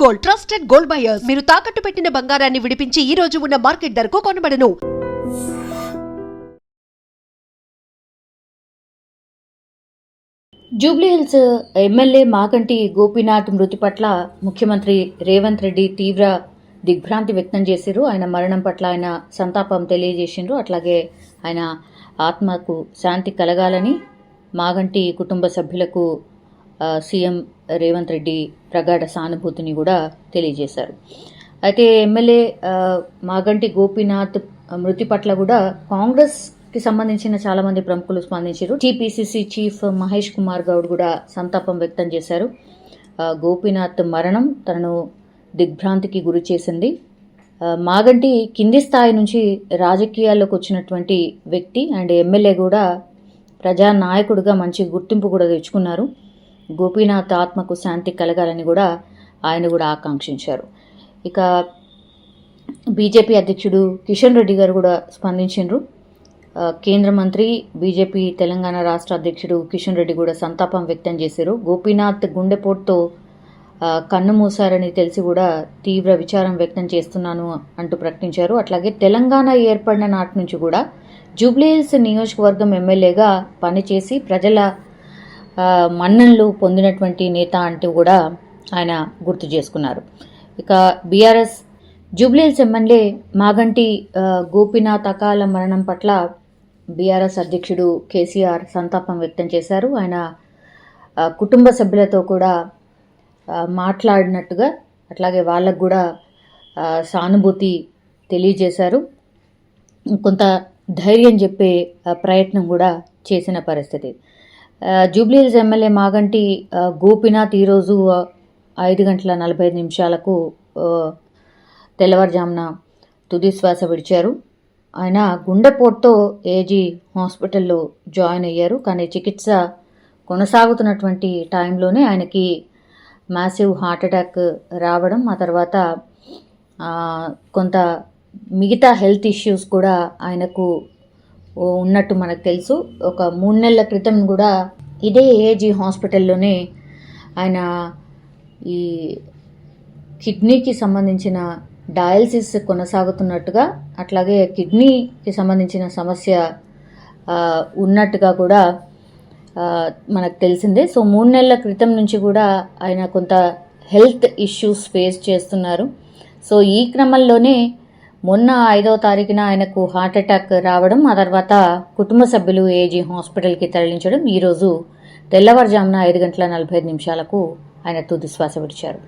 Gold, trusted gold buyers. మీరు తాకట్టు పెట్టిన బంగారాన్ని విడిపించి ఈ రోజు ఉన్న మార్కెట్ ధరకు కొనబడను. జూబ్లీహిల్స్ ఎమ్మెల్యే మాగంటి గోపీనాథ్ మృతి పట్ల ముఖ్యమంత్రి రేవంత్ రెడ్డి తీవ్ర దిగ్భ్రాంతి వ్యక్తం చేశారు. ఆయన మరణం పట్ల ఆయన సంతాపం తెలియజేసిండ్రు. అట్లాగే ఆయన ఆత్మకు శాంతి కలగాలని మాగంటి కుటుంబ సభ్యులకు సీఎం రేవంత్ రెడ్డి ప్రగాఢ సానుభూతిని కూడా తెలియజేశారు. అయితే ఎమ్మెల్యే మాగంటి గోపీనాథ్ మృతి పట్ల కూడా కాంగ్రెస్ కి సంబంధించిన చాలా మంది ప్రముఖులు స్పందించారు. టీపీసీసీ చీఫ్ మహేష్ కుమార్ గౌడ్ కూడా సంతాపం వ్యక్తం చేశారు. గోపీనాథ్ మరణం తనను దిగ్భ్రాంతికి గురి చేసింది. మాగంటి కింది స్థాయి నుంచి రాజకీయాల్లోకి వచ్చినటువంటి వ్యక్తి అండ్ ఎమ్మెల్యే కూడా ప్రజానాయకుడిగా మంచి గుర్తింపు కూడా తెచ్చుకున్నారు. గోపీనాథ్ ఆత్మకు శాంతి కలగాలని కూడా ఆయన కూడా ఆకాంక్షించారు. ఇక బీజేపీ అధ్యక్షుడు కిషన్ రెడ్డి గారు కూడా స్పందించారు. కేంద్ర మంత్రి బీజేపీ తెలంగాణ రాష్ట్ర అధ్యక్షుడు కిషన్ రెడ్డి కూడా సంతాపం వ్యక్తం చేశారు. గోపీనాథ్ గుండెపోటుతో కన్ను మూశారని తెలిసి కూడా తీవ్ర విచారం వ్యక్తం చేస్తున్నాను అంటూ ప్రకటించారు. అట్లాగే తెలంగాణ ఏర్పడిన నాటి నుంచి కూడా జూబ్లీహిల్స్ నియోజకవర్గం ఎమ్మెల్యేగా పనిచేసి ప్రజల మన్ననలు పొందినటువంటి నేత అంటూ కూడా ఆయన గుర్తు చేసుకున్నారు. ఇక బీఆర్ఎస్ జూబ్లీహిల్స్ ఎమ్మెల్యే మాగంటి గోపీనాథ్ అకాల మరణం పట్ల బీఆర్ఎస్ అధ్యక్షుడు కేసీఆర్ సంతాపం వ్యక్తం చేశారు. ఆయన కుటుంబ సభ్యులతో కూడా మాట్లాడినట్టుగా అట్లాగే వాళ్ళకు కూడా సానుభూతి తెలియజేశారు. కొంత ధైర్యం చెప్పే ప్రయత్నం కూడా చేసిన పరిస్థితి. జూబ్లీహిల్స్ ఎమ్మెల్యే మాగంటి గోపీనాథ్ ఈరోజు 5:45 తెల్లవారుజామున తుది శ్వాస విడిచారు. ఆయన గుండెపోటుతో ఏజీ హాస్పిటల్లో జాయిన్ అయ్యారు. కానీ చికిత్స కొనసాగుతున్నటువంటి టైంలోనే ఆయనకి మ్యాసివ్ హార్ట్ అటాక్ రావడం, ఆ తర్వాత కొంత మిగతా హెల్త్ ఇష్యూస్ కూడా ఆయనకు ఉన్నట్టు మనకు తెలుసు. ఒక 3 నెలల క్రితం కూడా ఇదే ఏజీ హాస్పిటల్లోనే ఆయన ఈ కిడ్నీకి సంబంధించిన డయాలసిస్ కొనసాగుతున్నట్టుగా, అట్లాగే కిడ్నీకి సంబంధించిన సమస్య ఉన్నట్టుగా కూడా మనకు తెలిసిందే. సో 3 నెలల క్రితం నుంచి కూడా ఆయన కొంత హెల్త్ ఇష్యూస్ ఫేస్ చేస్తున్నారు. సో ఈ క్రమంలోనే మొన్న 5వ తారీఖున ఆయనకు హార్ట్ అటాక్ రావడం, ఆ తర్వాత కుటుంబ సభ్యులు ఏజీ హాస్పిటల్కి తరలించడం, ఈరోజు తెల్లవారుజామున 5:45 ఆయన తుది శ్వాస విడిచారు.